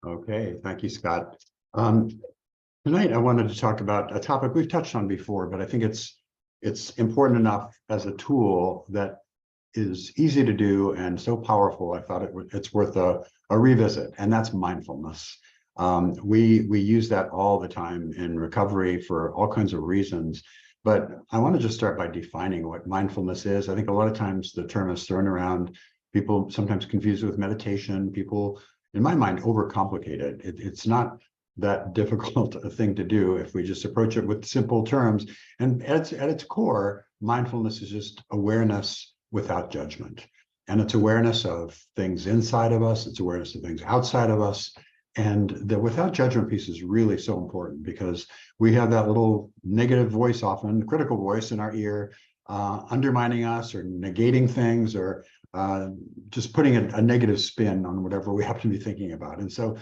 Okay, thank you, Scott. Um, Tonight, I wanted to talk about a topic we've touched on before, but I think it's important enough as a tool that is easy to do and so powerful. I thought it's worth a revisit, and that's mindfulness. We use that all the time in recovery for all kinds of reasons. But I want to just start by defining what mindfulness is. I think a lot of times the term is thrown around. People sometimes confuse it with meditation. People, in my mind, overcomplicate it. It's not that difficult a thing to do if we just approach it with simple terms. And at its core, mindfulness is just awareness without judgment. And it's awareness of things inside of us, it's awareness of things outside of us. And the without judgment piece is really so important because we have that little negative voice, often the critical voice in our ear, undermining us or negating things or just putting a negative spin on whatever we happen to be thinking about. And so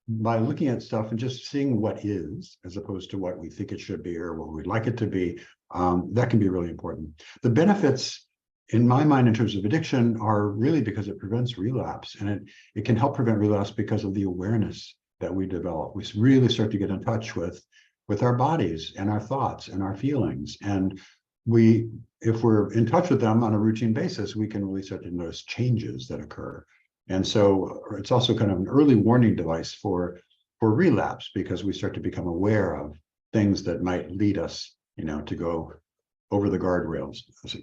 by looking at stuff and just seeing what is, as opposed to what we think it should be or what we'd like it to be, that can be really important. The benefits, in my mind, in terms of addiction, are really because it prevents relapse, and it can help prevent relapse because of the awareness that we develop. We really start to get in touch with our bodies and our thoughts and our feelings, and if we're in touch with them on a routine basis, we can really start to notice changes that occur. And so it's also kind of an early warning device for relapse, because we start to become aware of things that might lead us, to go over the guardrails,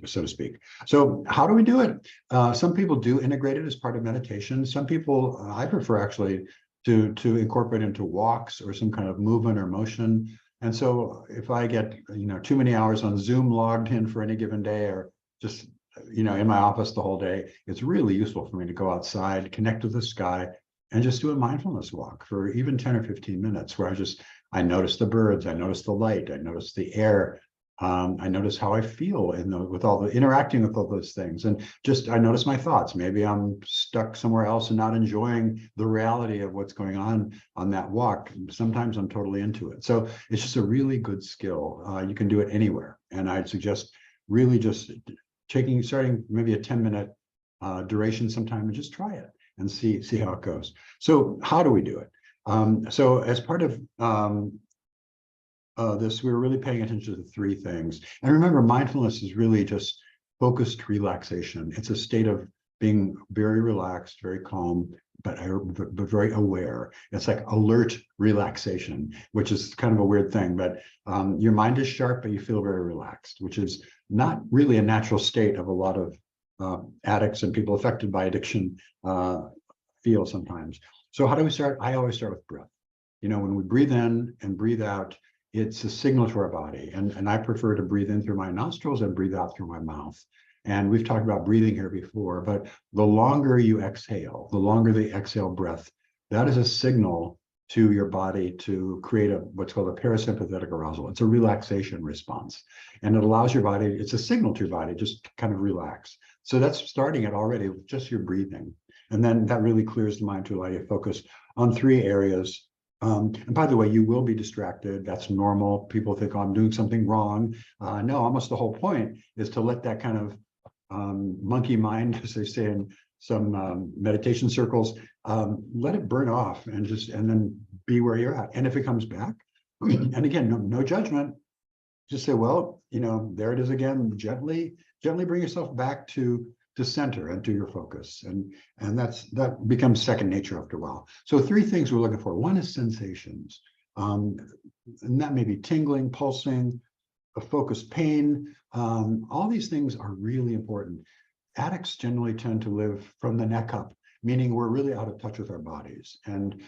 so to speak. So how do we do it? Some people do integrate it as part of meditation. Some people, I prefer actually to incorporate into walks or some kind of movement or motion. And so if I get, too many hours on Zoom logged in for any given day, or just in my office the whole day, it's really useful for me to go outside, connect with the sky, and just do a mindfulness walk for even 10 or 15 minutes where I notice the birds, I notice the light, I notice the air, I notice how I feel with all the interacting with all those things. And just, I notice my thoughts. Maybe I'm stuck somewhere else and not enjoying the reality of what's going on that walk. Sometimes I'm totally into it. So it's just a really good skill. You can do it anywhere. And I'd suggest really just starting maybe a 10-minute duration sometime, and just try it and see how it goes. So how do we do it? So as part of this, we were really paying attention to three things. And remember, mindfulness is really just focused relaxation. It's a state of being very relaxed, very calm, but very aware. It's like alert relaxation, which is kind of a weird thing, but your mind is sharp, but you feel very relaxed, which is not really a natural state of a lot of addicts and people affected by addiction feel sometimes. So how do we start? I always start with breath. When we breathe in and breathe out, it's a signal to our body. And I prefer to breathe in through my nostrils and breathe out through my mouth. And we've talked about breathing here before, but the longer you exhale, the longer the exhale breath, that is a signal to your body to create what's called a parasympathetic arousal. It's a relaxation response. And it allows your body, it's a signal to your body, just kind of relax. So that's starting it already with just your breathing. And then that really clears the mind to allow you to focus on three areas. And by the way, you will be distracted. That's normal. People think, oh, I'm doing something wrong. No, almost the whole point is to let that kind of monkey mind, as they say in some meditation circles, let it burn off and then be where you're at. And if it comes back, and again, no judgment, just say, well, there it is again. Gently bring yourself back to center and to your focus. And that becomes second nature after a while. So three things we're looking for. One is sensations. And that may be tingling, pulsing, a focused pain. All these things are really important. Addicts generally tend to live from the neck up, meaning we're really out of touch with our bodies. And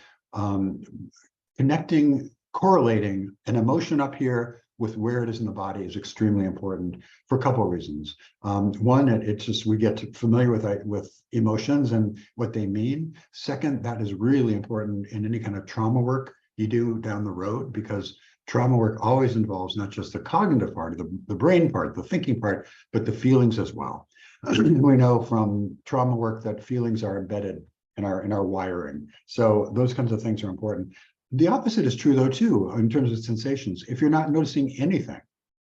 correlating an emotion up here with where it is in the body is extremely important for a couple of reasons. One, it's just we get familiar with emotions and what they mean. Second, that is really important in any kind of trauma work you do down the road, because trauma work always involves not just the cognitive part, the brain part, the thinking part, but the feelings as well. We know from trauma work that feelings are embedded in our wiring. So those kinds of things are important. The opposite is true, though, too, in terms of sensations. If you're not noticing anything,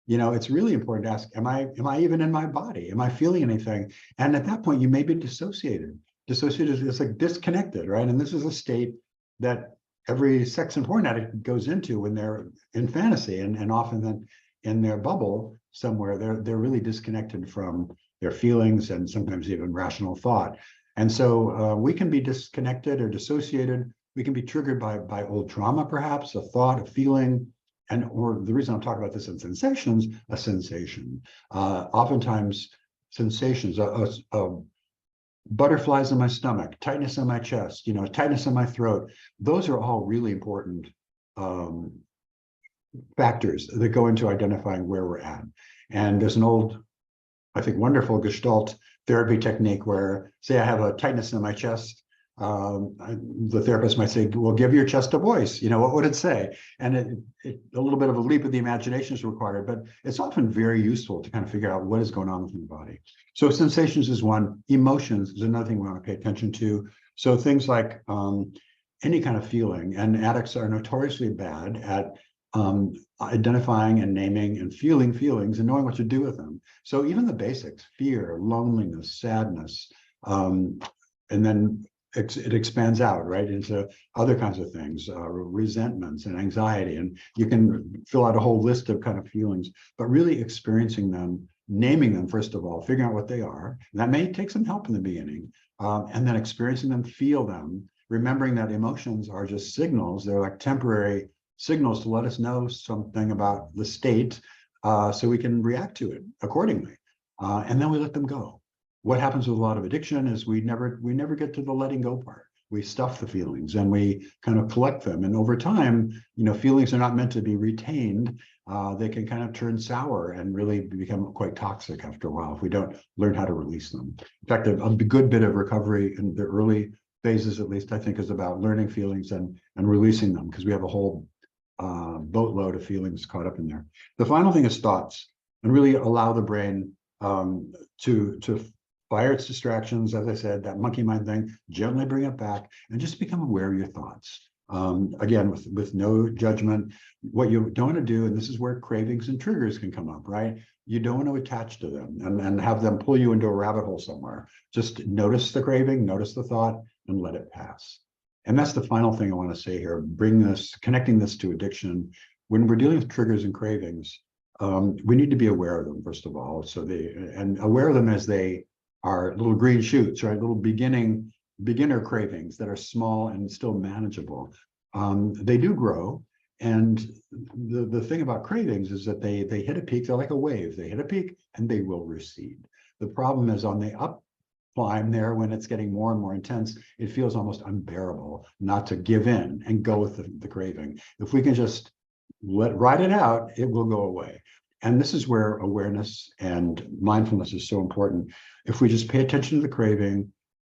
it's really important to ask, am I even in my body? Am I feeling anything? And at that point, you may be dissociated. Dissociated is like disconnected, right? And this is a state that every sex and porn addict goes into when they're in fantasy, and often then in their bubble somewhere, they're really disconnected from their feelings and sometimes even rational thought. And so we can be disconnected or dissociated. We can be triggered by old trauma, perhaps, a thought, a feeling, or the reason I'm talking about this in sensations, a sensation. Oftentimes, sensations, butterflies in my stomach, tightness in my chest, tightness in my throat. Those are all really important factors that go into identifying where we're at. And there's an old, I think, wonderful Gestalt therapy technique where, say I have a tightness in my chest, the therapist might say, well, give your chest a voice. What would it say? And a little bit of a leap of the imagination is required, but it's often very useful to kind of figure out what is going on within the body. So sensations is one. Emotions is another thing we want to pay attention to. So things like any kind of feeling, and addicts are notoriously bad at identifying and naming and feeling feelings and knowing what to do with them. So even the basics, fear, loneliness, sadness, and then it expands out, right, into other kinds of things, resentments and anxiety. And you can fill out a whole list of kind of feelings, but really experiencing them, naming them, first of all, figuring out what they are. And that may take some help in the beginning, and then experiencing them, feel them, remembering that emotions are just signals. They're like temporary signals to let us know something about the state, so we can react to it accordingly. And then we let them go. What happens with a lot of addiction is we never get to the letting go part. We stuff the feelings and we kind of collect them. And over time, feelings are not meant to be retained. They can kind of turn sour and really become quite toxic after a while if we don't learn how to release them. In fact, a good bit of recovery in the early phases, at least, I think, is about learning feelings and releasing them, because we have a whole boatload of feelings caught up in there. The final thing is thoughts, and really allow the brain to fire its distractions, as I said, that monkey mind thing, gently bring it back, and just become aware of your thoughts. Again, with no judgment. What you don't want to do, and this is where cravings and triggers can come up, right? You don't want to attach to them and have them pull you into a rabbit hole somewhere. Just notice the craving, notice the thought, and let it pass. And that's the final thing I want to say here, connecting this to addiction. When we're dealing with triggers and cravings, we need to be aware of them, first of all. And aware of them as they are little green shoots, right? Little beginner cravings that are small and still manageable. They do grow. And the thing about cravings is that they hit a peak. They're like a wave. They hit a peak and they will recede. The problem is on the up climb there, when it's getting more and more intense, it feels almost unbearable not to give in and go with the craving. If we can just ride it out, it will go away. And this is where awareness and mindfulness is so important. If we just pay attention to the craving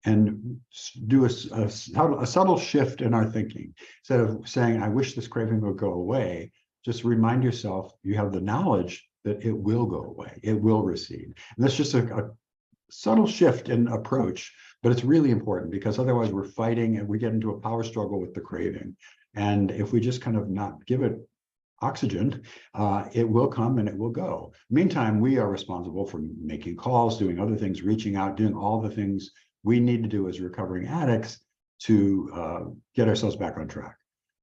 and do a subtle shift in our thinking, instead of saying, I wish this craving would go away, just remind yourself you have the knowledge that it will go away, it will recede. And that's just a subtle shift in approach, but it's really important, because otherwise we're fighting and we get into a power struggle with the craving. And if we just kind of not give it oxygen, it will come and it will go. Meantime, we are responsible for making calls, doing other things, reaching out, doing all the things we need to do as recovering addicts to get ourselves back on track.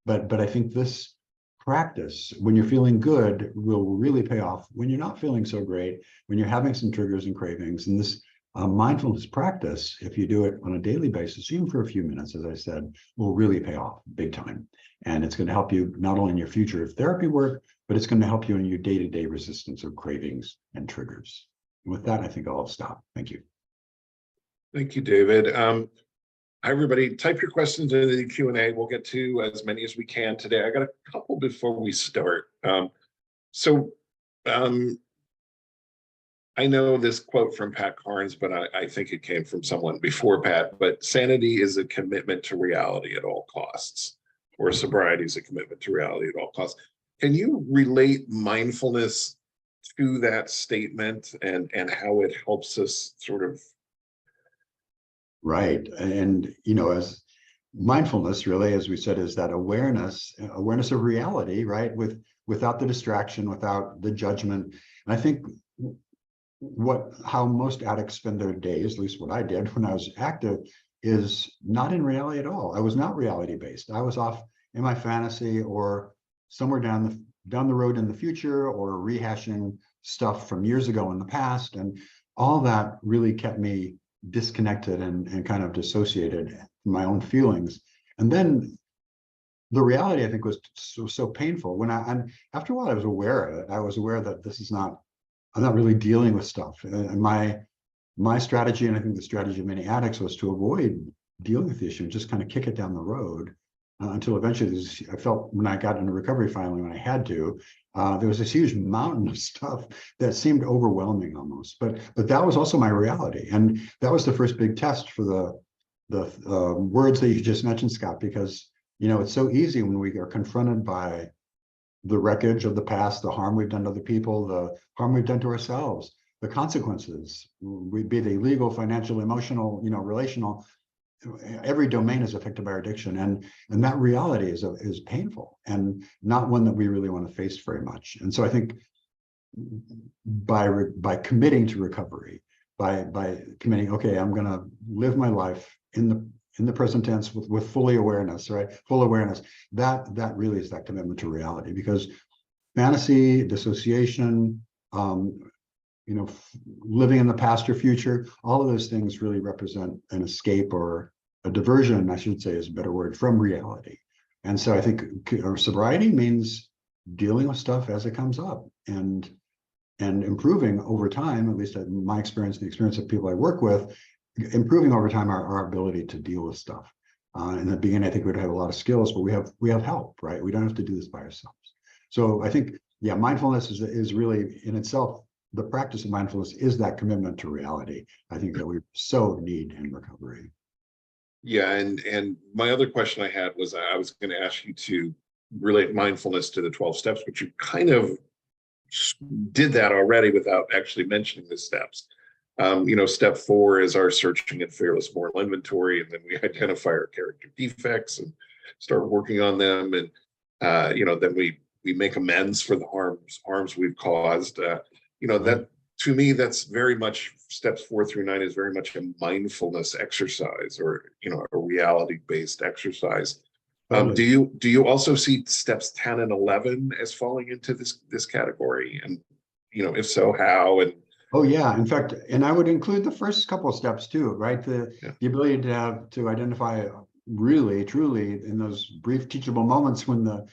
But I think this practice, when you're feeling good, will really pay off when you're not feeling so great, when you're having some triggers and cravings. And this mindfulness practice, if you do it on a daily basis, even for a few minutes, as I said, will really pay off big time. And it's going to help you not only in your future therapy work, but it's going to help you in your day-to-day resistance of cravings and triggers. And with that, I think I'll stop. Thank you. Thank you, David. Hi, everybody. Type your questions into the Q&A. We'll get to as many as we can today. I got a couple before we start. I know this quote from Pat Carnes, but I think it came from someone before Pat, but sanity is a commitment to reality at all costs, or sobriety is a commitment to reality at all costs. Can you relate mindfulness to that statement and how it helps us sort of? Right. And, as mindfulness really, as we said, is that awareness of reality, right? Without the distraction, without the judgment. And I think how most addicts spend their days, at least what I did when I was active, is not in reality at all. I was not reality based. I was off in my fantasy or somewhere down the road in the future, or rehashing stuff from years ago in the past. And all that really kept me disconnected and kind of dissociated from my own feelings. And then the reality, I think, was so painful. And after a while, I was aware of it. I was aware that I'm not really dealing with stuff. And my strategy, and I think the strategy of many addicts, was to avoid dealing with the issue and just kind of kick it down the road until eventually I felt, when I got into recovery finally, when I had to, there was this huge mountain of stuff that seemed overwhelming almost. But that was also my reality. And that was the first big test for the words that you just mentioned, Scott, because it's so easy when we are confronted by the wreckage of the past, the harm we've done to other people, the harm we've done to ourselves, the consequences, be they legal, financial, emotional, relational. Every domain is affected by our addiction, and that reality is painful and not one that we really want to face very much. And so I think by committing to recovery, by committing, okay, I'm going to live my life in the present tense with fully awareness, right? Full awareness. That really is that commitment to reality, because fantasy, dissociation, living in the past or future, all of those things really represent an escape, or a diversion, I should say is a better word, from reality. And so I think sobriety means dealing with stuff as it comes up and improving over time, at least in my experience, the experience of people I work with, improving over time our ability to deal with stuff. In the beginning, I think we'd have a lot of skills, but we have help, right? We don't have to do this by ourselves. So I think, mindfulness is really in itself, the practice of mindfulness is that commitment to reality, I think, that we so need in recovery. Yeah, and my other question I had was, I was going to ask you to relate mindfulness to the 12 steps, but you kind of did that already without actually mentioning the steps. Step 4 is our searching and fearless moral inventory, and then we identify our character defects and start working on them, and then we make amends for the harms we've caused. That, to me, that's very much, steps 4 through 9 is very much a mindfulness exercise, or a reality-based exercise. Do you also see steps 10 and 11 as falling into this category? And if so, how? And oh yeah, in fact, and I would include the first couple of steps too, right? The ability to identify really, truly, in those brief teachable moments when the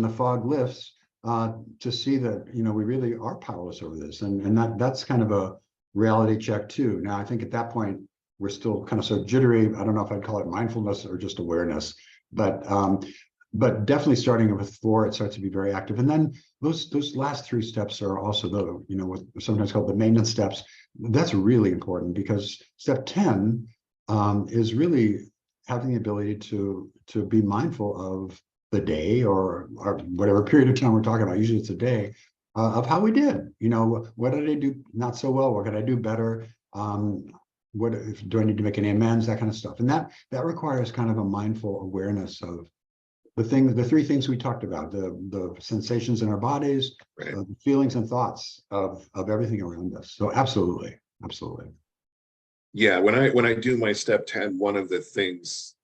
fog lifts, to see that we really are powerless over this, and that's kind of a reality check too. Now, I think at that point we're still kind of so jittery. I don't know if I'd call it mindfulness or just awareness, but definitely starting with 4, it starts to be very active. And then those last 3 steps are also what's sometimes called the maintenance steps. That's really important, because step 10 is really having the ability to be mindful of the day, or whatever period of time we're talking about. Usually it's a day, of how we did. What did I do not so well? What could I do better? Do I need to make any amends? That kind of stuff. And that requires kind of a mindful awareness of the 3 things we talked about: the sensations in our bodies, right. The feelings and thoughts of everything around us. So absolutely. Yeah, when I do my step 10, one of the things,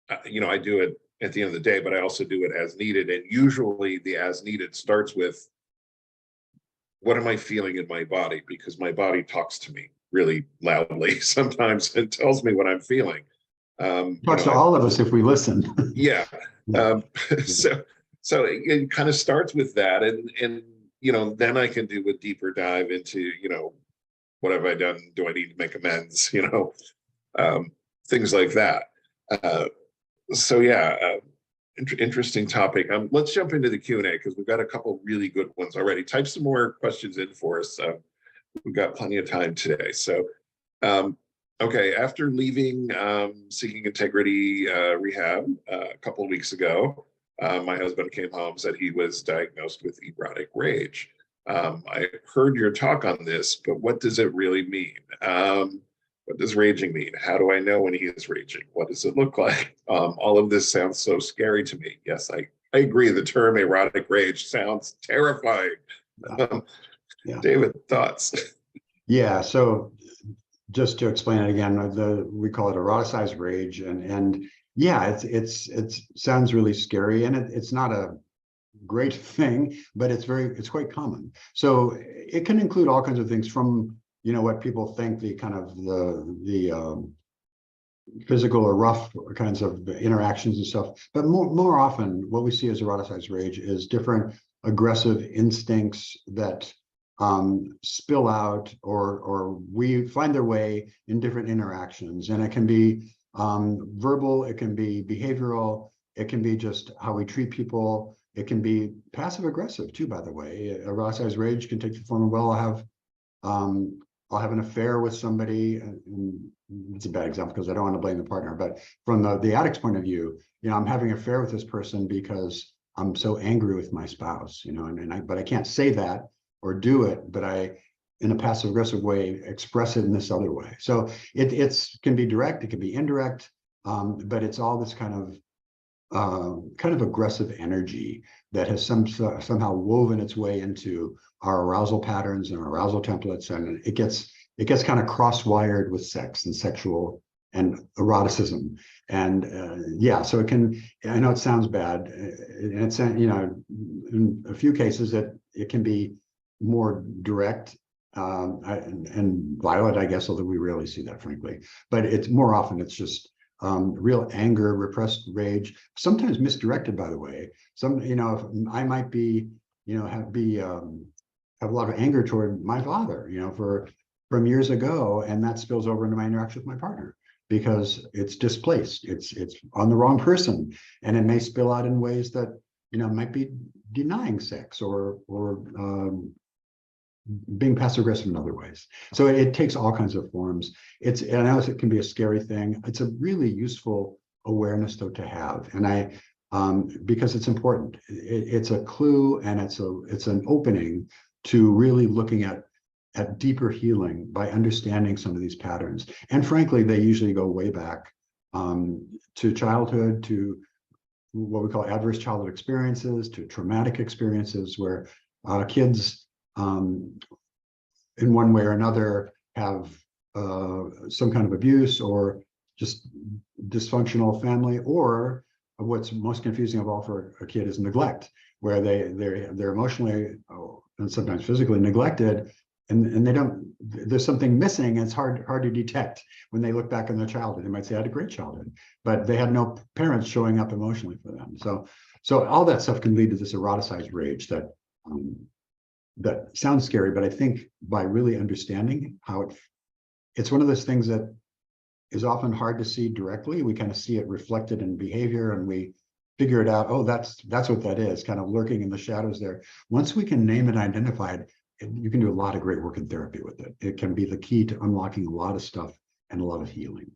I do it at the end of the day, but I also do it as needed. And usually the as needed starts with, what am I feeling in my body? Because my body talks to me really loudly sometimes and tells me what I'm feeling. Talks to all of us if we listen. Yeah. So it kind of starts with that, and then I can do a deeper dive into what have I done? Do I need to make amends? Things like that. Interesting topic. Let's jump into the Q&A, because we've got a couple really good ones already. Type some more questions in for us. We've got plenty of time today. So, okay, after leaving Seeking Integrity rehab a couple of weeks ago, my husband came home, said he was diagnosed with erotic rage. I heard your talk on this, but what does it really mean? What does raging mean? How do I know when he is raging? What does it look like? All of this sounds so scary to me. Yes, I agree. The term erotic rage sounds terrifying. David, thoughts? Yeah, so just to explain it again, we call it eroticized rage, and yeah, it sounds really scary, and it's not a great thing, but it's quite common. So it can include all kinds of things from, what people think the kind of the physical or rough kinds of interactions and stuff. But more often, what we see as eroticized rage is different aggressive instincts that spill out or we find their way in different interactions. And it can be verbal, it can be behavioral, it can be just how we treat people. It can be passive aggressive too, by the way. Eroticized rage can take the form of, well, I'll have an affair with somebody, and it's a bad example because I don't want to blame the partner, but from the addict's point of view, I'm having an affair with this person because I'm so angry with my spouse, but I can't say that or do it, but I, in a passive aggressive way, express it in this other way. So it can be direct, it can be indirect, but it's all this kind of aggressive energy that has somehow woven its way into our arousal patterns and arousal templates, and it gets kind of cross-wired with sex and sexual and eroticism, and yeah, so it can. I know it sounds bad, and it's in a few cases that it can be more direct and violent, I guess, although we rarely see that, frankly. But it's more often it's just real anger, repressed rage, sometimes misdirected, by the way. If I might be, have a lot of anger toward my father, from years ago, and that spills over into my interaction with my partner because it's displaced, it's on the wrong person, and it may spill out in ways that, might be denying sex or being passive aggressive in other ways. So it takes all kinds of forms. I know it can be a scary thing. It's a really useful awareness though to have, and because it's important. It's a clue, and it's an opening to really looking at deeper healing by understanding some of these patterns. And frankly, they usually go way back to childhood, to what we call adverse childhood experiences, to traumatic experiences where kids in one way or another have some kind of abuse or just dysfunctional family, or what's most confusing of all for a kid is neglect, where they're emotionally and sometimes physically neglected, and there's something missing, and it's hard to detect when they look back on their childhood. They might say I had a great childhood, but they had no parents showing up emotionally for them. So all that stuff can lead to this eroticized rage that sounds scary, but I think by really understanding how it's one of those things that is often hard to see directly. We kind of see it reflected in behavior, and we figure it out. Oh, that's what that is, kind of lurking in the shadows there. Once we can name it, identify it, you can do a lot of great work in therapy with it. It can be the key to unlocking a lot of stuff and a lot of healing.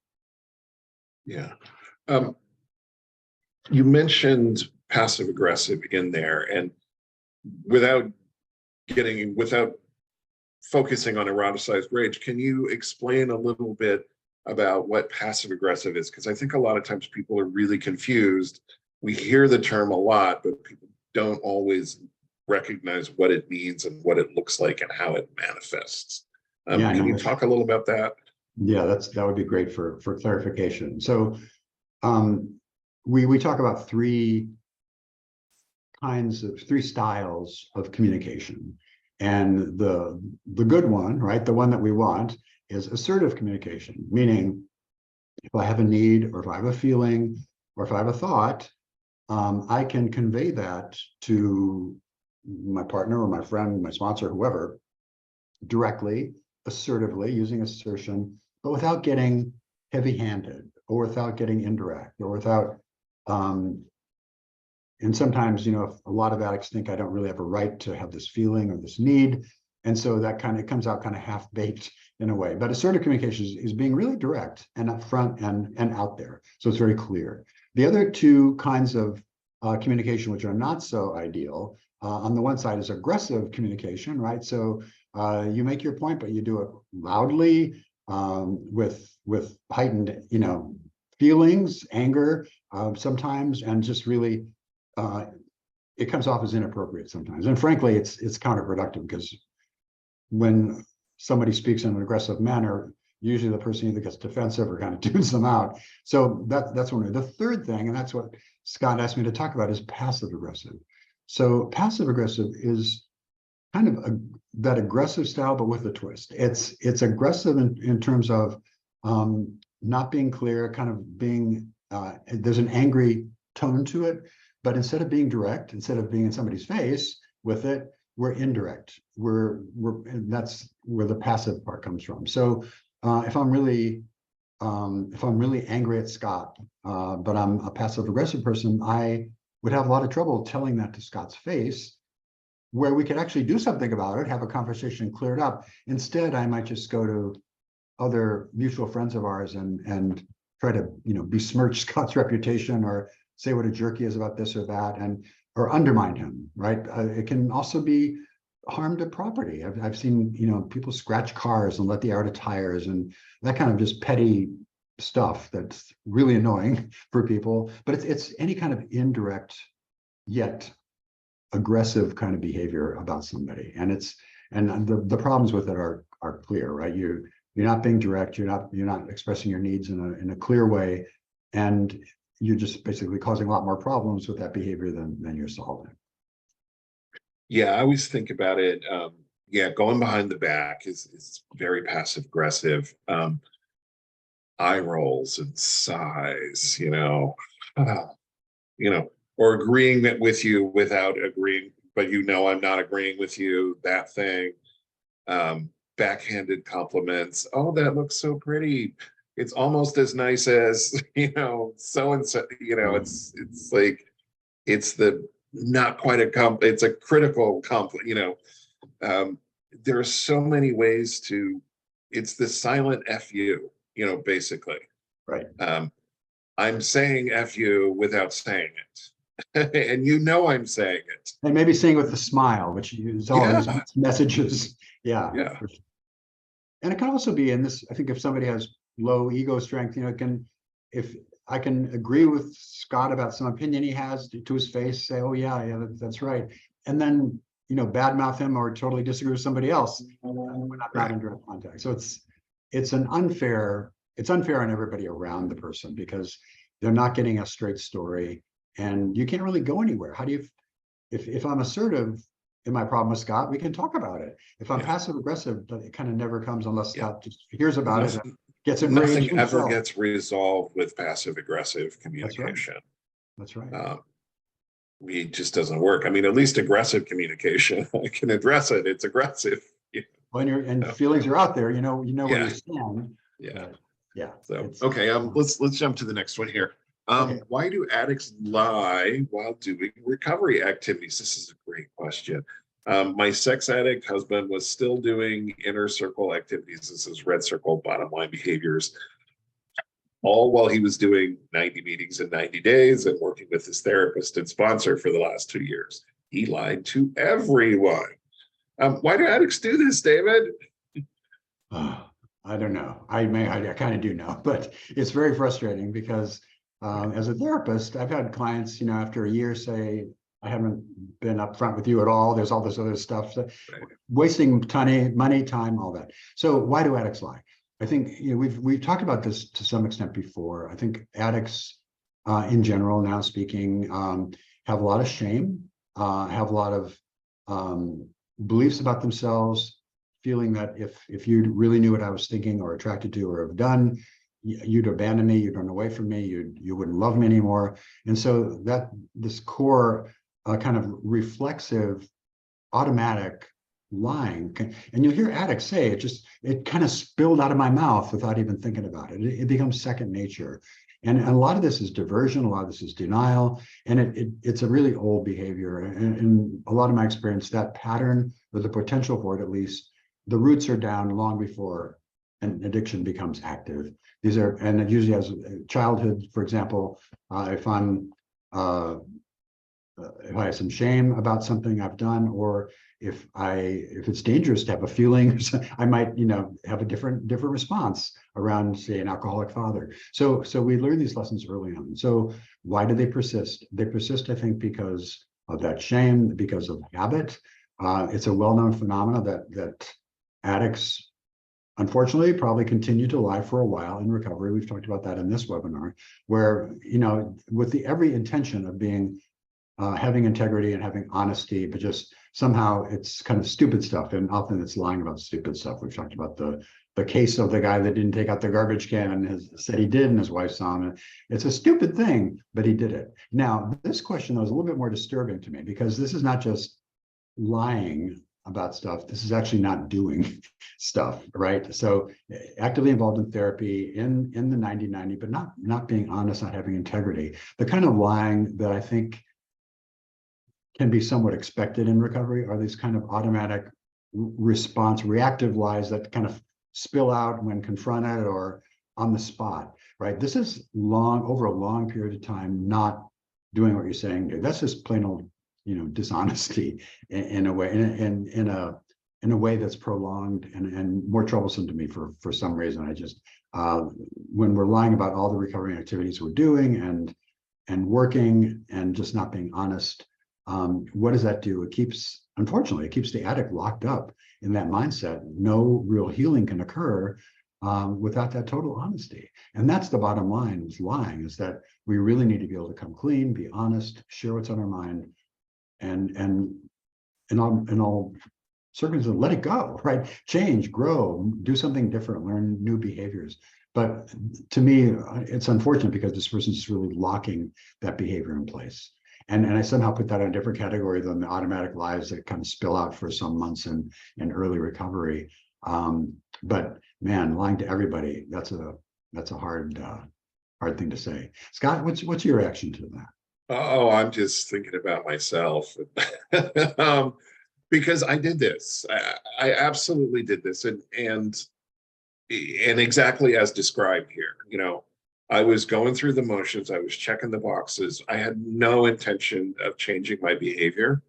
Yeah. You mentioned passive aggressive in there, and without focusing on eroticized rage, can you explain a little bit about what passive aggressive is? Because I think a lot of times people are really confused. We hear the term a lot, but people don't always recognize what it means and what it looks like and how it manifests. Can you talk a little about that? Yeah, that would be great for clarification. So we talk about three styles of communication. And the good one, right, the one that we want, is assertive communication, meaning if I have a need, or if I have a feeling, or if I have a thought, I can convey that to my partner or my friend, my sponsor, whoever, directly, assertively, using assertion, but without getting heavy-handed, or without getting indirect, or without and sometimes, a lot of addicts think I don't really have a right to have this feeling or this need. And so that it comes out kind of half-baked in a way. But assertive communication is being really direct and upfront and out there. So it's very clear. The other two kinds of communication, which are not so ideal, on the one side is aggressive communication, right? So you make your point, but you do it loudly, with heightened, feelings, anger, sometimes, and just really it comes off as inappropriate sometimes. And frankly, it's counterproductive, because when somebody speaks in an aggressive manner, usually the person either gets defensive or kind of tunes them out. So that's one way. The third thing, and that's what Scott asked me to talk about, is passive aggressive. So passive aggressive is kind of that aggressive style, but with a twist. It's aggressive in terms of not being clear, kind of being, there's an angry tone to it, but instead of being direct, instead of being in somebody's face with it, we're indirect. And that's where the passive part comes from. So if I'm really angry at Scott, but I'm a passive aggressive person, I would have a lot of trouble telling that to Scott's face, where we could actually do something about it, have a conversation, clear it up. Instead, I might just go to other mutual friends of ours and try to, besmirch Scott's reputation or say what a jerk he is about this or that, or undermine him, right? It can also be harm to property. I've seen, people scratch cars and let the air out of tires and that kind of just petty stuff that's really annoying for people. But it's any kind of indirect yet aggressive kind of behavior about somebody, and the problems with it are clear, right? You're not being direct, you're not expressing your needs in a clear way, and you're just basically causing a lot more problems with that behavior than you're solving. Yeah, I always think about it. Going behind the back is very passive aggressive. Eye rolls and sighs, or agreeing with you without agreeing, but I'm not agreeing with you, that thing. Backhanded compliments. Oh, that looks so pretty. It's almost as nice as, so and so, it's like, it's the not quite it's a critical compliment, there are so many ways it's the silent F you, basically. Right. I'm saying F you without saying it. And I'm saying it. And maybe saying with a smile, which is all these messages. Yeah. Yeah. And it can also be in this, I think if somebody has low ego strength, if I can agree with Scott about some opinion he has to his face, say, oh yeah, that's right. And then, badmouth him or totally disagree with somebody else. We're not in direct contact. So it's unfair on everybody around the person because they're not getting a straight story and you can't really go anywhere. How do you, if I'm assertive in my problem with Scott, we can talk about it. If I'm passive aggressive, it kind of never comes unless Scott just hears about it and gets enraged. Nothing ever gets resolved with passive aggressive communication. That's right. It just doesn't work. I mean, at least aggressive communication, I can address it. It's aggressive. When feelings are out there, where you stand. Yeah. So okay, let's jump to the next one here. Why do addicts lie while doing recovery activities? This is a great question. My sex addict husband was still doing inner circle activities. This is red circle bottom line behaviors, all while he was doing 90 meetings in 90 days and working with his therapist and sponsor for the last 2 years. He lied to everyone. Why do addicts do this, David? I don't know. I kind of do know, but it's very frustrating because as a therapist, I've had clients, after a year say, I haven't been upfront with you at all. There's all this other stuff, wasting money, time, all that. So why do addicts lie? I think we've talked about this to some extent before. I think addicts in general, now speaking, have a lot of shame, have a lot of beliefs about themselves, feeling that if you really knew what I was thinking or attracted to or have done, you'd abandon me, you'd run away from me, you wouldn't love me anymore. And so that this core kind of reflexive, automatic lying, and you'll hear addicts say it kind of spilled out of my mouth without even thinking about it. It becomes second nature. And a lot of this is diversion, a lot of this is denial, and it's a really old behavior. And a lot of my experience, that pattern, or the potential for it at least, the roots are down long before an addiction becomes active. And it usually has childhood, for example, if I have some shame about something I've done, or if it's dangerous to have a feeling, I might, have a different response around, say, an alcoholic father. So we learn these lessons early on. So why do they persist? They persist, I think, because of that shame, because of habit. It's a well-known phenomenon that addicts unfortunately probably continue to lie for a while in recovery. We've talked about that in this webinar, where, with the every intention of being having integrity and having honesty, but just somehow it's kind of stupid stuff, and often it's lying about stupid stuff. We've talked about the case of the guy that didn't take out the garbage can and said he did, and his wife saw him. It's a stupid thing, but he did it. Now, this question though is a little bit more disturbing to me, because this is not just lying about stuff. This is actually not doing stuff, right? So actively involved in therapy in the 90-90, but not being honest, not having integrity. The kind of lying that I think can be somewhat expected in recovery are these kind of automatic response, reactive lies that kind of spill out when confronted or on the spot, right? This is over a long period of time, not doing what you're saying. That's just plain old, dishonesty in a way, in a way that's prolonged and more troublesome to me for some reason. I just, when we're lying about all the recovery activities we're doing and working and just not being honest, what does that do? Unfortunately, it keeps the addict locked up in that mindset. No real healing can occur without that total honesty. And that's the bottom line with lying, is that we really need to be able to come clean, be honest, share what's on our mind, and in all circumstances, let it go, right? Change, grow, do something different, learn new behaviors. But to me, it's unfortunate because this person's just really locking that behavior in place. And I somehow put that in a different category than the automatic lies that kind of spill out for some months in early recovery. But man, lying to everybody, that's a hard thing to say. Scott, what's your reaction to that? Oh, I'm just thinking about myself. Because I did this. I absolutely did this. And exactly as described here, I was going through the motions. I was checking the boxes. I had no intention of changing my behavior.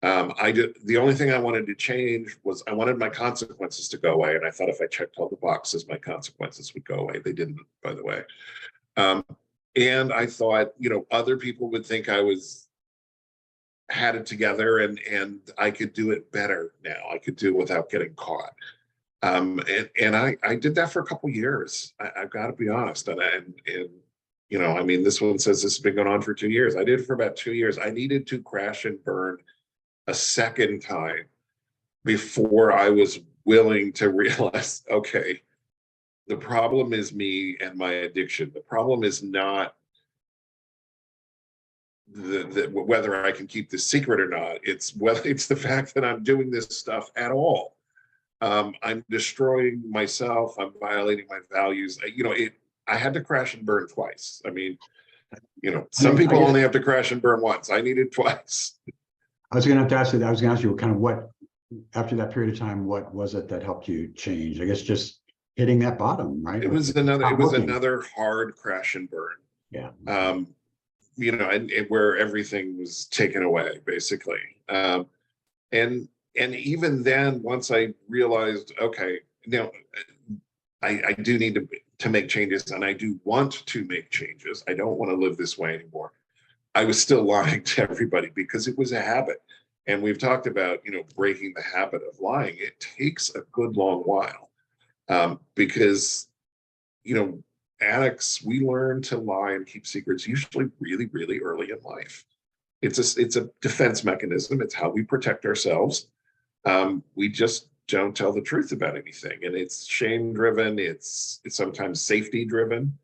The only thing I wanted to change was I wanted my consequences to go away. And I thought if I checked all the boxes, my consequences would go away. They didn't, by the way. And I thought, other people would think I had it together and I could do it better now. I could do it without getting caught. And I did that for a couple of years. I've got to be honest. And this one says this has been going on for 2 years. I did it for about 2 years. I needed to crash and burn a second time before I was willing to realize, okay, the problem is me and my addiction. The problem is not whether I can keep this secret or not. It's the fact that I'm doing this stuff at all. I'm destroying myself. I'm violating my values. I had to crash and burn twice. Some people only have to crash and burn once. I needed twice. I was going to have to ask you. I was going to ask you kind of what, after that period of time, what was it that helped you change? I guess just hitting that bottom, right? It was another hard crash and burn. Yeah. And where everything was taken away, basically. And even then, once I realized, okay, I do need to make changes, and I do want to make changes. I don't want to live this way anymore. I was still lying to everybody because it was a habit. And we've talked about, breaking the habit of lying. It takes a good long while because, addicts, we learn to lie and keep secrets usually really, really early in life. It's a defense mechanism. It's how we protect ourselves. We just don't tell the truth about anything, and it's shame driven. It's sometimes safety driven.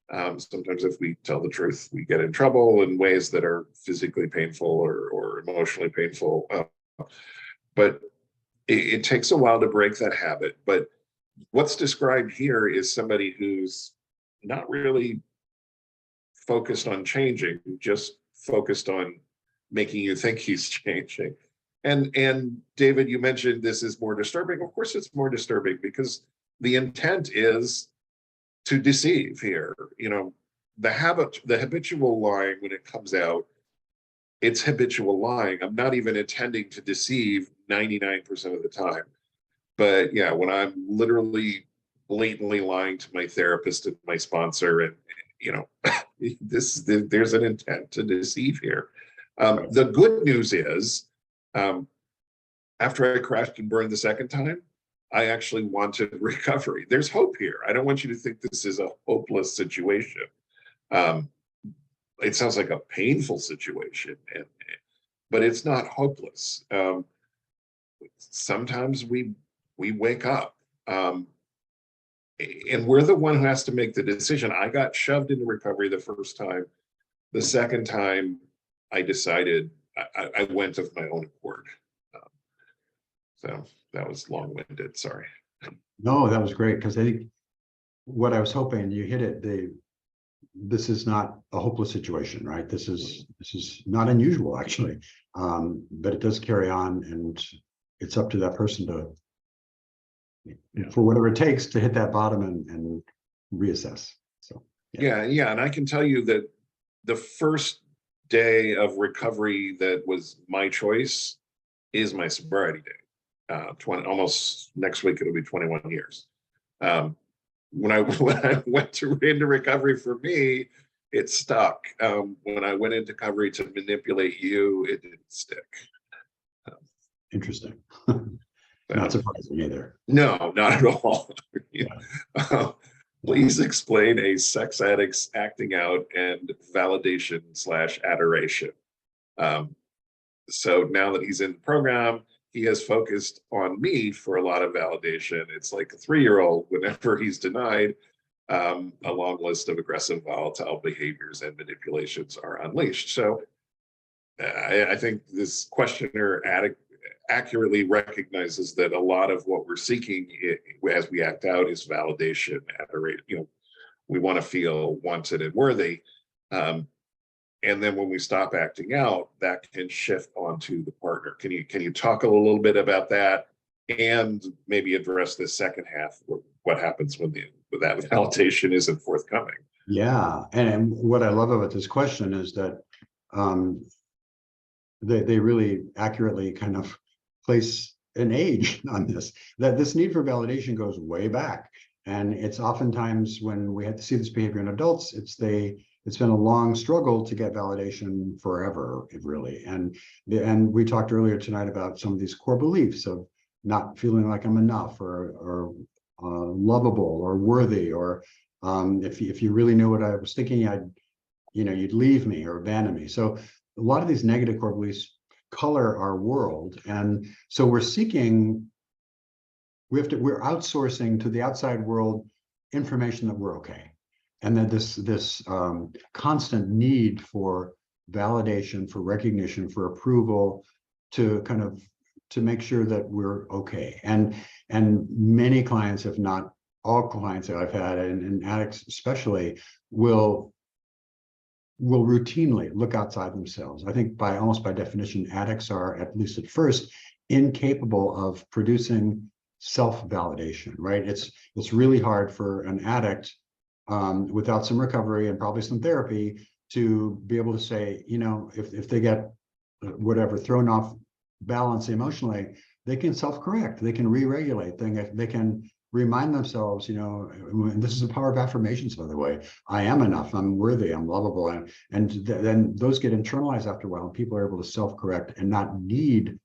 Sometimes if we tell the truth, we get in trouble in ways that are physically painful or emotionally painful. But it takes a while to break that habit. But what's described here is somebody who's not really focused on changing, just focused on making you think he's changing. And David, you mentioned this is more disturbing. Of course, it's more disturbing because the intent is to deceive here. The habitual lying, when it comes out, it's habitual lying. I'm not even intending to deceive 99% of the time. But yeah, when I'm literally blatantly lying to my therapist and my sponsor, and there's an intent to deceive here. The good news is, after I crashed and burned the second time, I actually wanted recovery. There's hope here. I don't want you to think this is a hopeless situation. Um, it sounds like a painful situation, but it's not hopeless. Sometimes we wake up, and we're the one who has to make the decision. I got shoved into recovery the first time. The second time, I decided I went of my own accord. So that was long-winded. Sorry. No, that was great, because I think what I was hoping, you hit it. This is not a hopeless situation, right? This is not unusual, actually, but it does carry on, and it's up to that person to, for whatever it takes, to hit that bottom and reassess. So yeah, and I can tell you that the first day of recovery that was my choice is my sobriety day. 20, almost next week it'll be 21 years. When I went into recovery, for me, it stuck. When I went into recovery to manipulate you, it didn't stick. Interesting. Not surprising either. No, not at all. Please explain a sex addict's acting out and validation / adoration. So now that he's in the program, he has focused on me for a lot of validation. It's like a 3-year-old, whenever he's denied, a long list of aggressive, volatile behaviors and manipulations are unleashed. So I think this questioner accurately recognizes that a lot of what we're seeking as we act out is validation, adoration. We want to feel wanted and worthy. And then when we stop acting out, that can shift onto the partner. Can you talk a little bit about that, and maybe address the second half, what happens when that validation isn't forthcoming? Yeah, and what I love about this question is that they really accurately kind of place an age on this, that this need for validation goes way back. And it's oftentimes, when we have to see this behavior in adults, it's been a long struggle to get validation forever, really. And we talked earlier tonight about some of these core beliefs of not feeling like I'm enough, or lovable, or worthy, or if you really knew what I was thinking, you'd leave me or abandon me. So a lot of these negative core beliefs color our world, and so we're outsourcing to the outside world information that we're okay. And then this constant need for validation, for recognition, for approval, to make sure that we're okay. And many clients, if not all clients that I've had, and addicts especially, will routinely look outside themselves. I think almost by definition, addicts are, at least at first, incapable of producing self-validation, right? It's really hard for an addict, without some recovery and probably some therapy, to be able to say, if they get whatever thrown off balance emotionally, they can self-correct, they can re-regulate, they can remind themselves, and this is the power of affirmations, by the way, I am enough, I'm worthy, I'm lovable, and then those get internalized after a while, and people are able to self-correct and not need,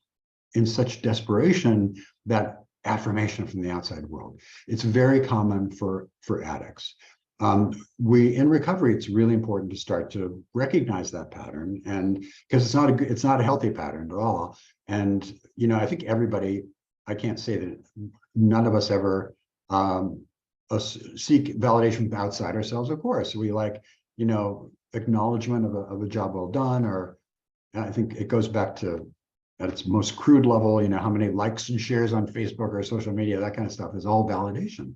in such desperation, that affirmation from the outside world. It's very common for addicts. In recovery, it's really important to start to recognize that pattern, and because it's not a healthy pattern at all. And I think everybody, I can't say that none of us ever seek validation from outside ourselves. Of course, we like acknowledgement of a job well done, or I think it goes back to, at its most crude level, how many likes and shares on Facebook or social media, that kind of stuff is all validation.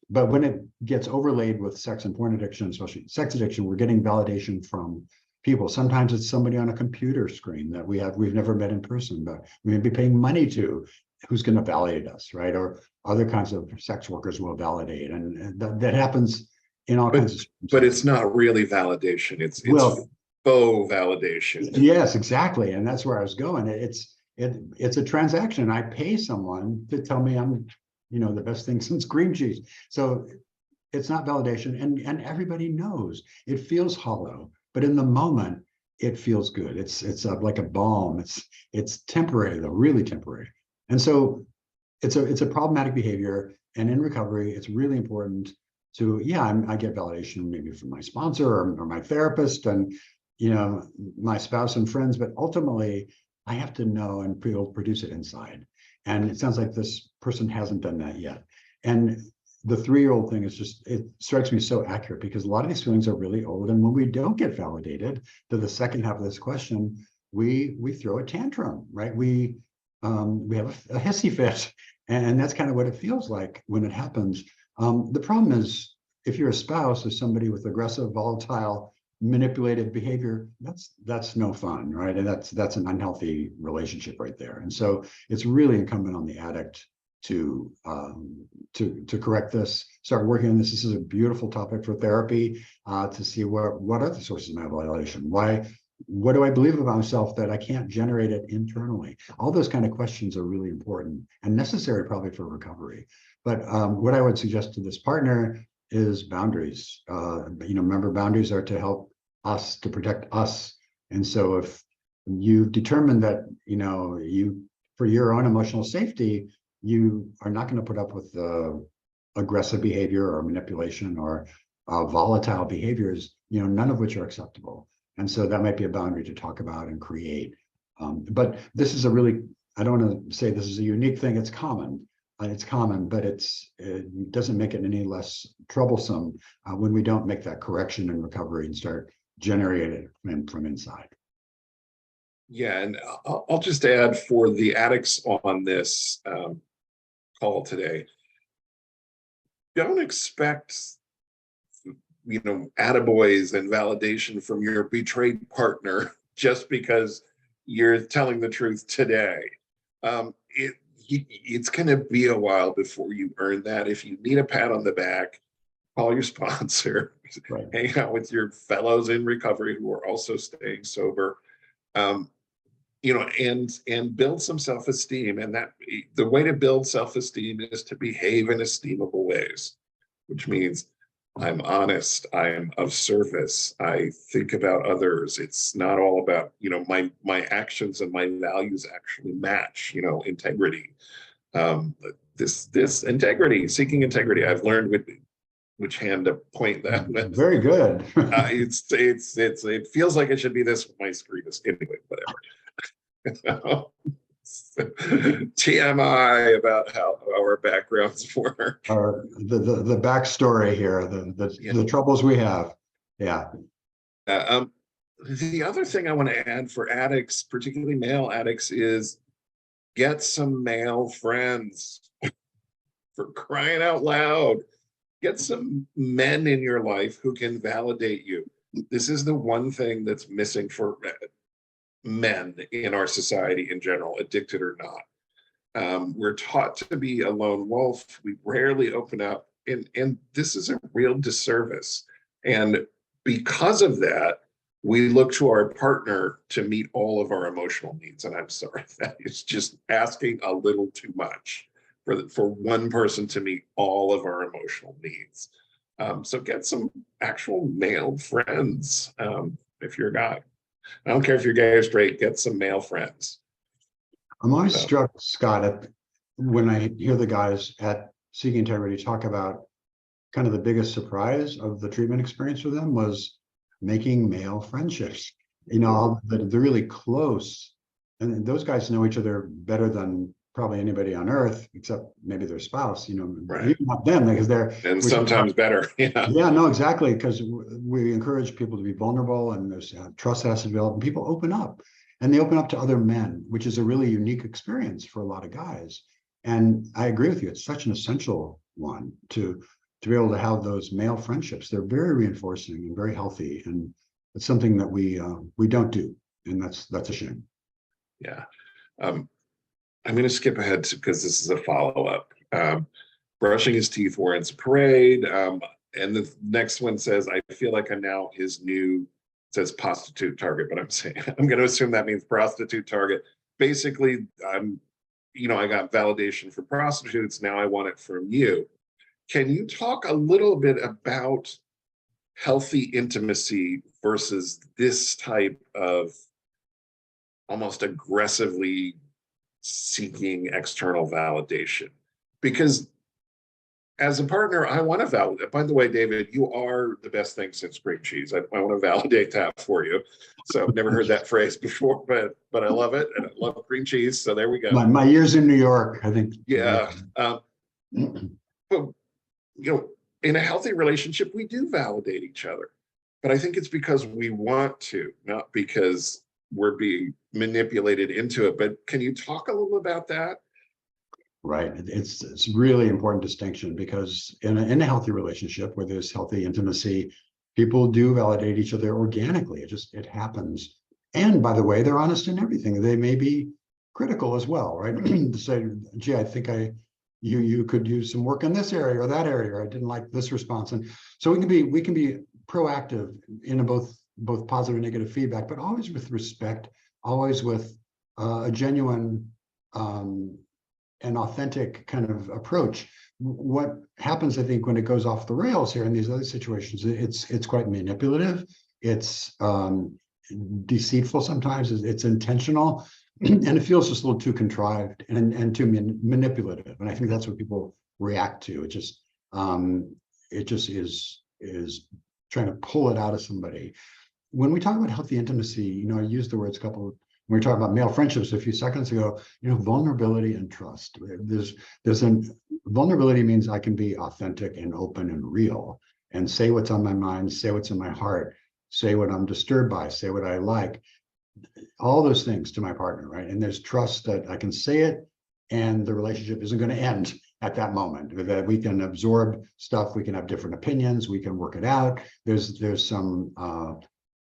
But when it gets overlaid with sex and porn addiction, especially sex addiction, we're getting validation from people. Sometimes it's somebody on a computer screen that we've never met in person, but we may be paying money to, who's going to validate us, right? Or other kinds of sex workers will validate, and that happens in all kinds of. But it's not really validation. It's faux validation. Yes, exactly, and that's where I was going. It's a transaction. I pay someone to tell me I'm, the best thing since cream cheese. So it's not validation, and everybody knows it feels hollow, but in the moment it feels good. It's like a balm. It's temporary, though, really temporary. And so it's a problematic behavior, and in recovery, it's really important to, yeah, I get validation maybe from my sponsor or my therapist and my spouse and friends, but ultimately I have to know and be able to produce it inside. And it sounds like this person hasn't done that yet. And the 3-year-old thing is just, it strikes me so accurate, because a lot of these feelings are really old. And when we don't get validated, to the second half of this question, we throw a tantrum, right? We have a hissy fit, and that's kind of what it feels like when it happens. The problem is, if you're a spouse of somebody with aggressive, volatile, manipulative behavior, that's no fun, right? And that's an unhealthy relationship right there. And so it's really incumbent on the addict to correct this, start working on this. This is a beautiful topic for therapy, to see what are the sources of my validation. What do I believe about myself that I can't generate it internally? All those kind of questions are really important and necessary probably for recovery. But what I would suggest to this partner is boundaries. Remember, boundaries are to help us, to protect us. And so if you determine that, for your own emotional safety, you are not going to put up with aggressive behavior or manipulation or volatile behaviors, none of which are acceptable. And so that might be a boundary to talk about and create. But this is I don't want to say this is a unique thing. It's common, but it doesn't make it any less troublesome when we don't make that correction in recovery and start generating it from inside. Yeah, and I'll just add for the addicts on this call today, don't expect attaboys and validation from your betrayed partner just because you're telling the truth today. It's going to be a while before you earn that. If you need a pat on the back, call your sponsor, right. Hang out with your fellows in recovery who are also staying sober, and build some self-esteem. And that the way to build self-esteem is to behave in esteemable ways, which means I'm honest, I'm of service, I think about others. It's not all about, my actions and my values actually match, integrity. This integrity, seeking integrity, I've learned which hand to point that with. Very good. It feels like it should be this with my screen. Anyway, whatever. TMI about how our backgrounds work. The backstory here, the troubles we have. Yeah. The other thing I want to add for addicts, particularly male addicts, is get some male friends. For crying out loud, get some men in your life who can validate you. This is the one thing that's missing for men in our society in general, addicted or not. We're taught to be a lone wolf. We rarely open up, and this is a real disservice. And because of that, we look to our partner to meet all of our emotional needs. And I'm sorry, that is just asking a little too much for one person to meet all of our emotional needs. So get some actual male friends if you're a guy. I don't care if you're gay or straight, get some male friends. I'm always struck, Scott, when I hear the guys at Seeking Integrity talk about kind of the biggest surprise of the treatment experience for them was making male friendships. They're really close, and those guys know each other better than probably anybody on earth, except maybe their spouse. Right. Even not them, because sometimes better. Yeah. Yeah, no, exactly, because we encourage people to be vulnerable, and there's trust has to develop, and people open up, and they open up to other men, which is a really unique experience for a lot of guys. And I agree with you; it's such an essential one to be able to have those male friendships. They're very reinforcing and very healthy, and it's something that we don't do, and that's a shame. Yeah. I'm going to skip ahead because this is a follow-up. Brushing his teeth warrants a parade. And the next one says, I feel like I'm now his new, it says prostitute target, but I'm going to assume that means prostitute target. Basically, I got validation for prostitutes. Now I want it from you. Can you talk a little bit about healthy intimacy versus this type of almost aggressively seeking external validation. Because as a partner, I want to validate. By the way, David, you are the best thing since grilled cheese. I want to validate that for you. So I've never heard that phrase before, but I love it, and I love green cheese. So there we go. My years in New York, I think. Yeah. But in a healthy relationship, we do validate each other. But I think it's because we want to, not because we're being manipulated into it. But can you talk a little about that? Right. It's really important distinction, because in a healthy relationship where there's healthy intimacy, people do validate each other organically. It happens. And by the way, they're honest in everything. They may be critical as well, right? To say, gee, I think you could use some work in this area or that area, or I didn't like this response. And so we can be proactive in both positive and negative feedback, but always with respect, always with a genuine an authentic kind of approach. What happens, I think, when it goes off the rails here in these other situations, it's quite manipulative. It's deceitful sometimes. It's intentional, and it feels just a little too contrived and too manipulative. And I think that's what people react to. It just is trying to pull it out of somebody. When we talk about healthy intimacy, I used the words when we were talking about male friendships a few seconds ago, vulnerability and trust. Vulnerability means I can be authentic and open and real and say what's on my mind, say what's in my heart, say what I'm disturbed by, say what I like, all those things to my partner, right? And there's trust that I can say it and the relationship isn't going to end at that moment, that we can absorb stuff, we can have different opinions, we can work it out. There's some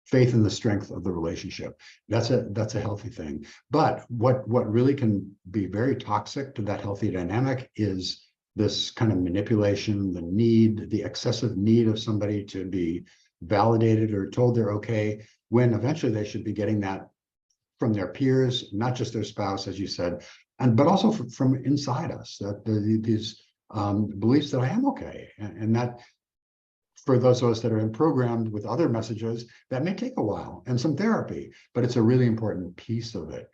faith in the strength of the relationship. That's a healthy thing. But what really can be very toxic to that healthy dynamic is this kind of manipulation, the excessive need of somebody to be validated or told they're okay, when eventually they should be getting that from their peers, not just their spouse, as you said, but also from inside us, that these beliefs that I am okay, and that for those of us that are programmed with other messages, that may take a while and some therapy, but it's a really important piece of it,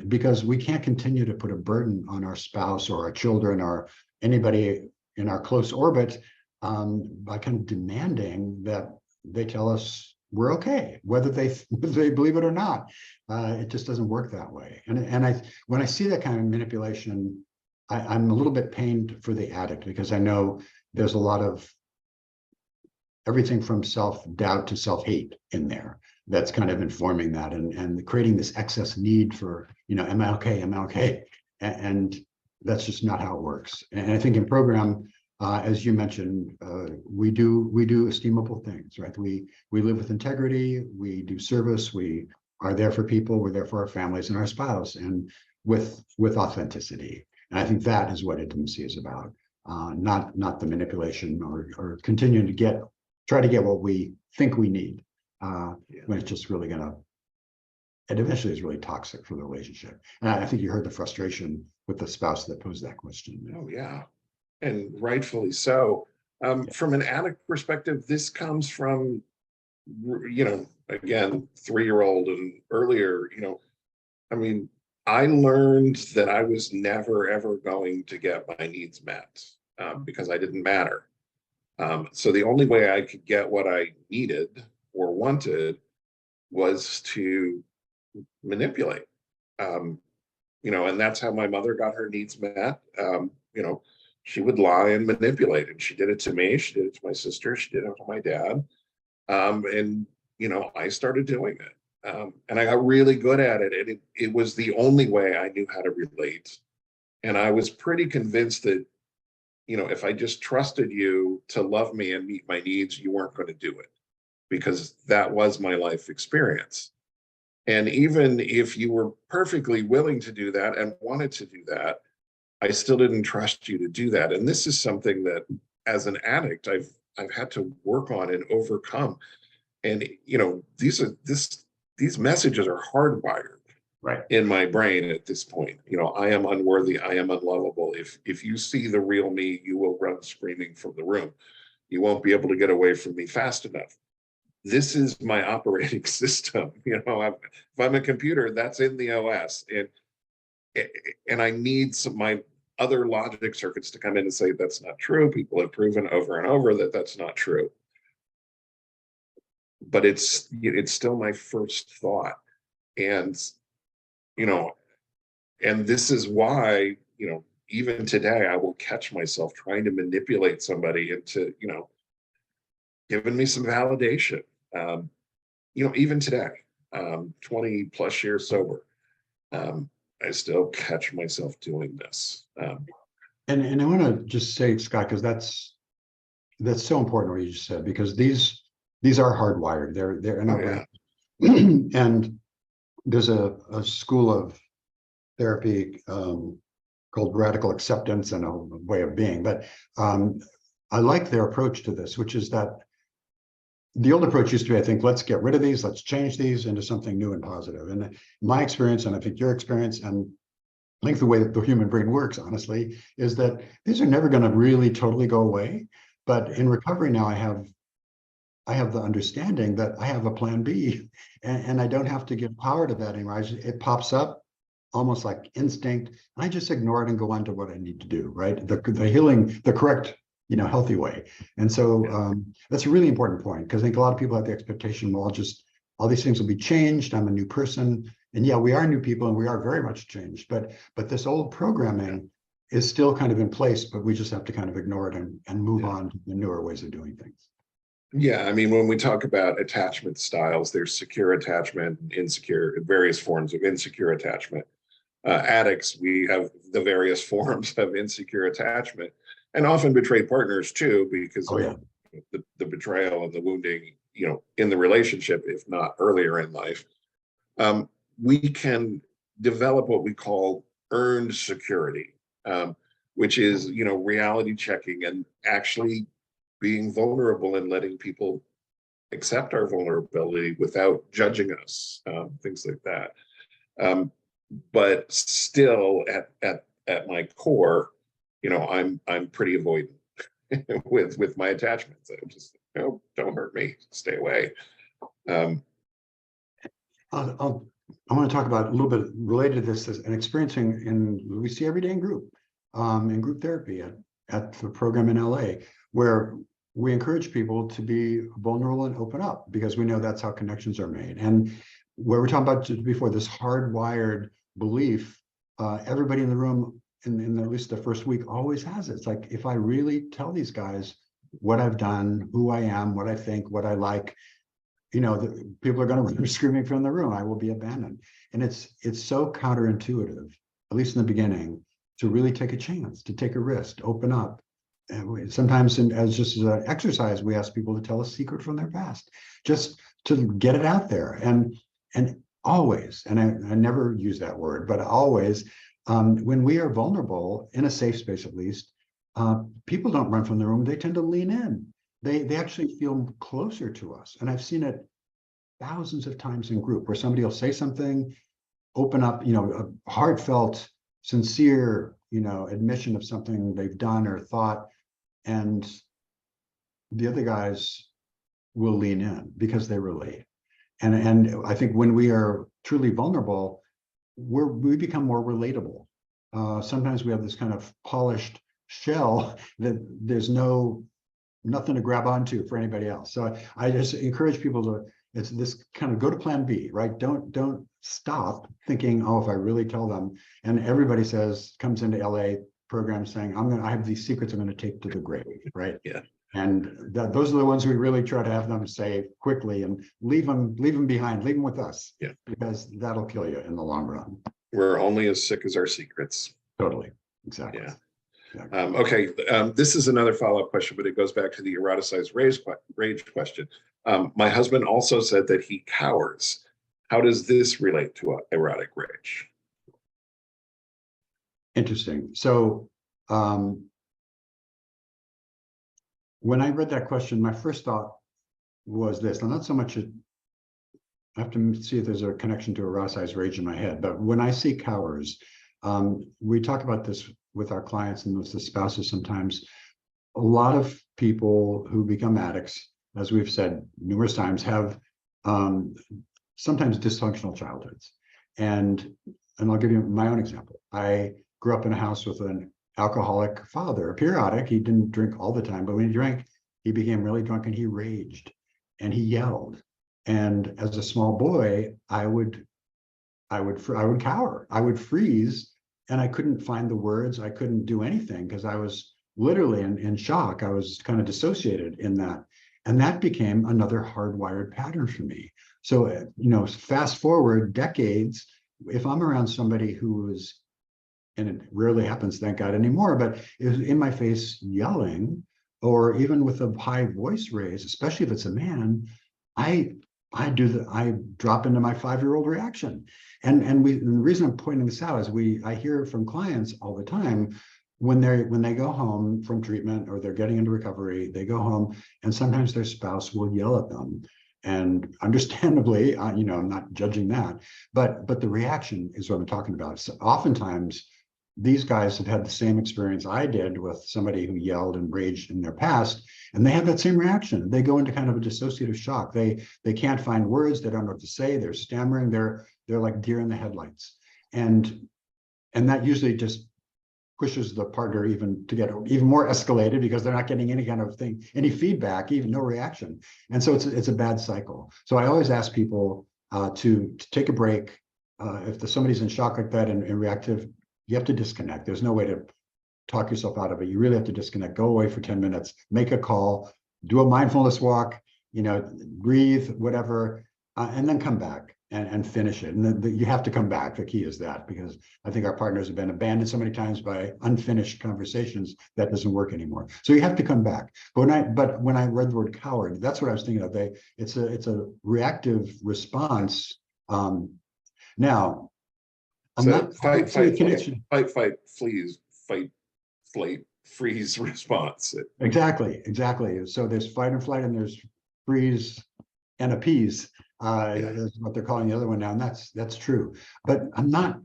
because we can't continue to put a burden on our spouse or our children or anybody in our close orbit by kind of demanding that they tell us we're okay, whether they believe it or not. It just doesn't work that way. And when I see that kind of manipulation, I'm a little bit pained for the addict, because I know there's a lot of everything from self-doubt to self-hate in there that's kind of informing that and creating this excess need for, am I okay? Am I okay? And that's just not how it works. And I think in program, as you mentioned, we do esteemable things, right? We live with integrity, we do service, we are there for people, we're there for our families and our spouse, and with authenticity. And I think that is what intimacy is about, not the manipulation or continuing to try to get what we think we need, when it's just really it eventually is really toxic for the relationship. And I think you heard the frustration with the spouse that posed that question. Oh, yeah. And rightfully so. From an addict perspective, this comes from, again, 3-year-old and earlier, I learned that I was never, ever going to get my needs met because I didn't matter. So the only way I could get what I needed or wanted was to manipulate, and that's how my mother got her needs met. She would lie and manipulate, and she did it to me. She did it to my sister. She did it to my dad. And I started doing it, and I got really good at it. And it was the only way I knew how to relate. And I was pretty convinced that, if I just trusted you to love me and meet my needs, you weren't going to do it, because that was my life experience. And even if you were perfectly willing to do that and wanted to do that, I still didn't trust you to do that. And this is something that, as an addict, I've had to work on and overcome. And these messages are hardwired right in my brain at this point. I am unworthy, I am unlovable. If you see the real me, you will run screaming from the room. You won't be able to get away from me fast enough. This is my operating system. If I'm a computer, that's in the OS. And and I need my other logic circuits to come in and say that's not true. People have proven over and over that that's not true. But it's still my first thought. And, and this is why, even today, I will catch myself trying to manipulate somebody into, giving me some validation. Even today, 20 plus years sober, I still catch myself doing this. And I want to just say, Scott, because that's so important what you just said, because these are hardwired. They're in our brain. And there's a school of therapy called radical acceptance and a way of being. But I like their approach to this, which is that the old approach used to be, I think, let's get rid of these, let's change these into something new and positive. And my experience, and I think your experience, and I think the way that the human brain works, honestly, is that these are never going to really totally go away. But in recovery now, I have the understanding that I have a plan B, and I don't have to give power to that anymore. It pops up almost like instinct. And I just ignore it and go on to what I need to do, right? The healing, the correct, healthy way. And so that's a really important point, because I think a lot of people have the expectation, well, all these things will be changed. I'm a new person. And yeah, we are new people and we are very much changed, but this old programming is still kind of in place, but we just have to kind of ignore it and move on to the newer ways of doing things. Yeah, I mean, when we talk about attachment styles, there's secure attachment, insecure, various forms of insecure attachment. Addicts, we have the various forms of insecure attachment, and often betrayed partners too, because of the betrayal and the wounding, in the relationship, if not earlier in life. We can develop what we call earned security, which is, reality checking and actually being vulnerable and letting people accept our vulnerability without judging us, things like that. But still, at my core, I'm pretty avoidant with my attachments. I'm just, don't hurt me, stay away. I want to talk about a little bit related to this, an experiencing we see every day in group therapy at the program in LA, where we encourage people to be vulnerable and open up, because we know that's how connections are made. And where we're talking about before, this hardwired belief, everybody in the room in at least the first week always has it. It's like, if I really tell these guys what I've done, who I am, what I think, what I like, people are going to run screaming from the room. I will be abandoned. And it's so counterintuitive, at least in the beginning, to really take a chance, to take a risk, to open up. And sometimes, as an exercise, we ask people to tell a secret from their past, just to get it out there. And always, and I never use that word, but always, when we are vulnerable, in a safe space at least, people don't run from the room. They tend to lean in. They actually feel closer to us. And I've seen it thousands of times in group, where somebody will say something, open up, a heartfelt, sincere, admission of something they've done or thought, and the other guys will lean in because they relate. And I think when we are truly vulnerable, we become more relatable. Sometimes we have this kind of polished shell that there's nothing to grab onto for anybody else. So I just encourage people to, it's this kind of go to plan B, right? Don't stop thinking, oh, if I really tell them, and everybody comes into LA program saying, I have these secrets I'm going to take to the grave, right? Yeah. And those are the ones we really try to have them say quickly, and leave them behind, leave them with us. Yeah. Because that'll kill you in the long run. We're only as sick as our secrets. Totally. Exactly. Yeah. Exactly. Okay. This is another follow-up question, but it goes back to the eroticized rage question. My husband also said that he cowers. How does this relate to erotic rage? Interesting. So when I read that question, my first thought was this, and not so much, I have to see if there's a connection to eroticized rage in my head, but when I see cowers, we talk about this with our clients and with the spouses sometimes. A lot of people who become addicts, as we've said numerous times, have sometimes dysfunctional childhoods. And and I'll give you my own example. I grew up in a house with an alcoholic father, periodic. He didn't drink all the time, but when he drank, he became really drunk and he raged and he yelled. And as a small boy, I would cower, I would freeze, and I couldn't find the words. I couldn't do anything because I was literally in shock. I was kind of dissociated in that. And that became another hardwired pattern for me. So, fast forward decades, if I'm around somebody who is, and it rarely happens, thank God anymore, but is in my face yelling, or even with a high voice raise, especially if it's a man, I I drop into my 5-year-old reaction. And the reason I'm pointing this out is I hear from clients all the time when they go home from treatment or they're getting into recovery, they go home and sometimes their spouse will yell at them. And understandably, I'm not judging that, but the reaction is what I'm talking about. So oftentimes these guys have had the same experience I did with somebody who yelled and raged in their past, and they have that same reaction. They go into kind of a dissociative shock. They can't find words. They don't know what to say. They're stammering. They're like deer in the headlights, and that usually just pushes the partner even to get even more escalated because they're not getting any kind of thing, any feedback, even no reaction. And so it's a bad cycle. So I always ask people to take a break. If somebody's in shock like that and reactive, you have to disconnect. There's no way to talk yourself out of it. You really have to disconnect, go away for 10 minutes, make a call, do a mindfulness walk, breathe, whatever, and then come back and finish it. And then you have to come back. The key is that, because I think our partners have been abandoned so many times by unfinished conversations that doesn't work anymore. So you have to come back. But when I read the word coward, that's what I was thinking of. It's a reactive response. Now, I'm So not fight, saying fight, connection. fight, flees, fight, flight, freeze response. Exactly. So there's fight and flight, and there's freeze and appease. Yeah. That's what they're calling the other one now, and that's true. But I'm not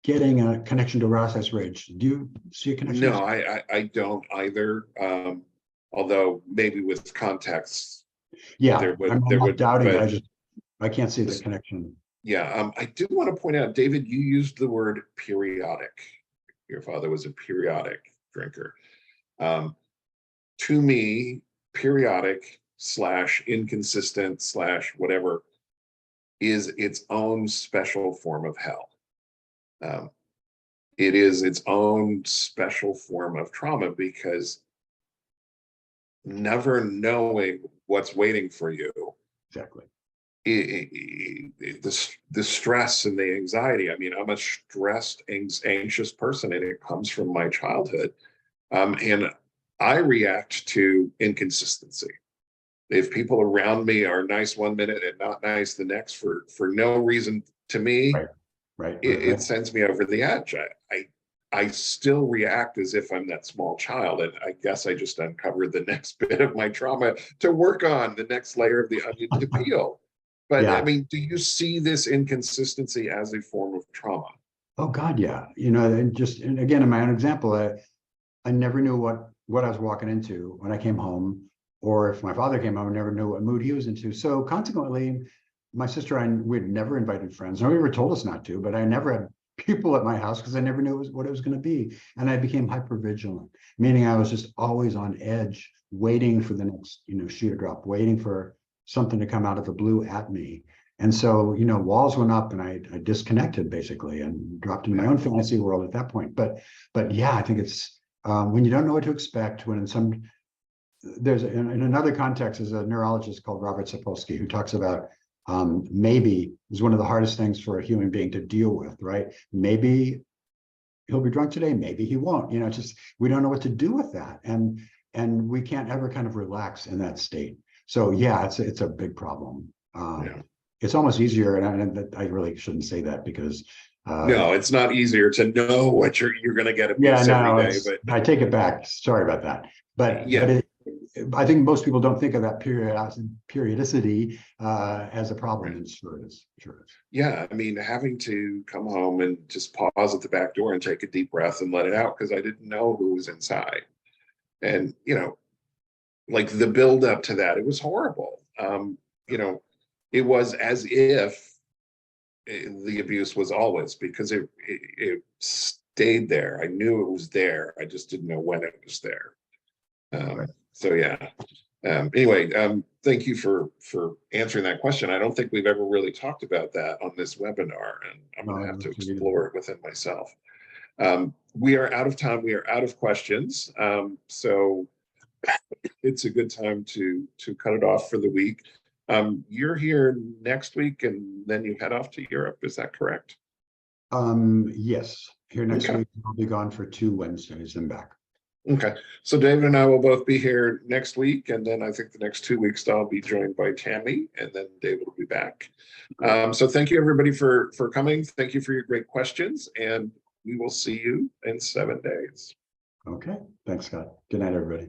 getting a connection to eroticized rage. Do you see a connection? No, I don't either. Although maybe with context, Yeah, I'm there not would, doubting it. but I can't see the connection. yeah, I do want to point out, David, you used the word periodic. Your father was a periodic drinker. To me, periodic / inconsistent / whatever is its own special form of hell. It is its own special form of trauma, because never knowing what's waiting for you, Exactly. the stress and the anxiety. I mean, I'm a stressed, anxious person, and it comes from my childhood. And I react to inconsistency. If people around me are nice one minute and not nice the next for no reason to me, Right. it sends me over the edge. I still react as if I'm that small child. And I guess I just uncovered the next bit of my trauma to work on, the next layer of the onion to peel. But I Yeah. mean, do you see this inconsistency as a form of trauma? Oh God, yeah. And again, in my own example, I never knew what I was walking into when I came home, or if my father came home, I never knew what mood he was into. So consequently, my sister and we'd never invited friends. Nobody ever told us not to, but I never had people at my house because I never knew what it was going to be. And I became hyper vigilant, meaning I was just always on edge, waiting for the next, shoe to drop, waiting for something to come out of the blue at me. And so, walls went up and I disconnected basically and dropped into my own fantasy world at that point. But yeah, I think it's when you don't know what to expect, when there's in another context, there's a neurologist called Robert Sapolsky who talks about maybe is one of the hardest things for a human being to deal with, right? Maybe he'll be drunk today, maybe he won't. Just we don't know what to do with that, and we can't ever kind of relax in that state. So yeah, it's a big problem. It's almost easier, and I really shouldn't say that because no, it's not easier to know what you're going to get abuse every day. But I take it back. Sorry about that. But yeah, I think most people don't think of that periodicity as a problem, and sure is. Yeah, I mean, having to come home and just pause at the back door and take a deep breath and let it out because I didn't know who was inside. And, like the build up to that, it was horrible. It was as if the abuse was always, because it stayed there. I knew it was there. I just didn't know when it was there. Right. So yeah. Anyway, thank you for answering that question. I don't think we've ever really talked about that on this webinar, and I'm No, going I to have to don't either. explore it within myself. We are out of time. We are out of questions. So it's a good time to cut it off for the week. You're here next week, and then you head off to Europe. Is that correct? Yes, here next Okay. week. I'll be gone for 2 Wednesdays and back. Okay, so David and I will both be here next week, and then I think the next 2 weeks I'll be joined by Tammy, and then David will be back. So thank you everybody for coming. Thank you for your great questions, and we will see you in 7 days. Okay, thanks, Scott. Good night, everybody.